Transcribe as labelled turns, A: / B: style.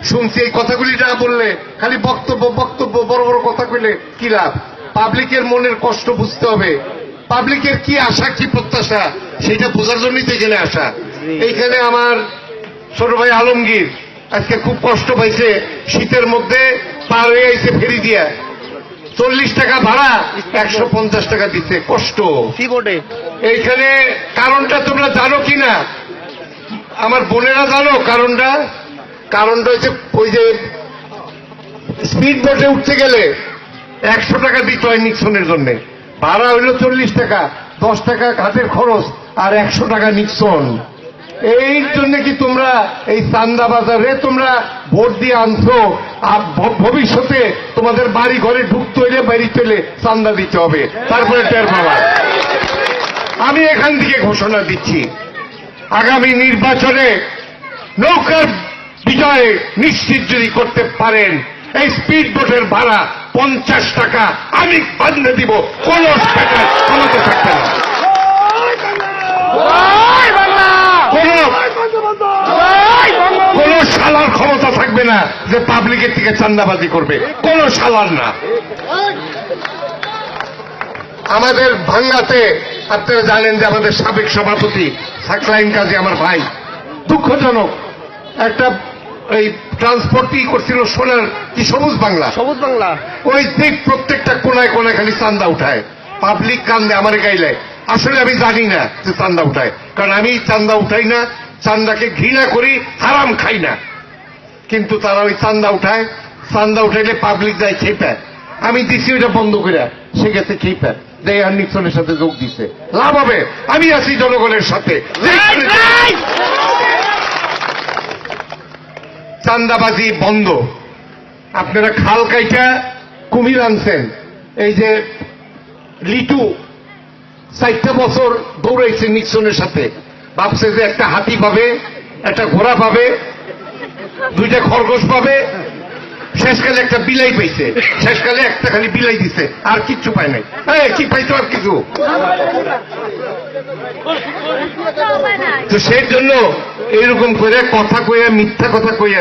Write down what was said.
A: শুনছি এই কথাগুলি না বললে খালি বক্তব্য বক্তব্য বড় বড় কথা কইলে কি লাভ? পাবলিকের মনের কষ্ট বুঝতে হবে, পাবলিকের কি আশা কি প্রত্যাশা সেটা বোঝার জন্যই তো এখানে আসা। এইখানে আমার ছোট ভাই আলমগীর আজকে খুব কষ্ট পাইছে, শীতের মধ্যে পার হয়ে আইছে ফেরি দিয়া, 40 টাকা ভাড়া 150 টাকা দিতে কষ্ট। এইখানে কারণটা তোমরা জানো কিনা, আমার বোনেরা জানো কারণটা? কারণটা হচ্ছে ওই যে স্পিড বোটে উঠতে গেলে 100 টাকা দিতে হয় নিক্সনের জন্য, ভাড়া হইল 40 টাকা, 10 টাকা ঘাটের খরচ আর 100 টাকা নিক্সন। এই জন্য কি তোমরা এই চান্দা বাজারে তোমরা ভোট দিয়ে আনছো, আর ভবিষ্যতে তোমাদের বাড়ি ঘরে ঢুকতে হইলে বাড়িতে হইলে চান্দা দিতে হবে, তারপরে টের পাবা। আমি এখান থেকে ঘোষণা দিচ্ছি, আগামী নির্বাচনে নৌকার বিজয় নিশ্চিত যদি করতে পারেন, এই স্পিড বোটের ভাড়া 50 টাকা আমি বান্ধে দিব, কোন ক্ষমতা থাকবে না, কোন শালার ক্ষমতা থাকবে না যে পাবলিকের থেকে চান্দাবাজি করবে, কোন শালার না। আমাদের ভাঙ্গাতে আপনারা জানেন যে আমাদের সাবেক সভাপতি সাকলাইন কাজী আমার ভাই, দুঃখজনক একটা এই ট্রান্সপোর্ট করছিল সোনার কি সবুজ বাংলা, ওই দিক প্রত্যেকটা কোনায় কোনায় খালি চান্দা উঠায়, পাবলিক কান্দে আমার গাইলে। আসলে আমি জানি না যে চান্দা উঠায়, কারণ আমি চান্দা উঠাই না, চান্দাকে ঘৃণা করি, হারাম খাই না, কিন্তু তারা ওই চান্দা উঠায়, চান্দা উঠাইলে পাবলিক যায় খেপে। আমি দিচ্ছি ওইটা বন্ধ করে, সে গেছে খেপে যে আর নিক্সনের সাথে যোগ দিচ্ছে, লাভ হবে, আমি আছি জনগণের সাথে। চান্দাবাজি বন্ধ। আপনারা খাল কাইটা কুমির আনছেন, এই যে লিটু 4 বছর দৌড়াইছে নিক্সনের সাথে, ভাবছে যে একটা হাতি পাবে, একটা ঘোড়া পাবে, 2টা খরগোশ পাবে, শেষকালে একটা বিলাই পাইছে, শেষকালে একটা খালি বিলাই দিছে, আর কিচ্ছু পায় নাই। কি পাইতো আর কিছু? তো সেই জন্য এরকম করে কথা কইয়া, মিথ্যা কথা কইয়া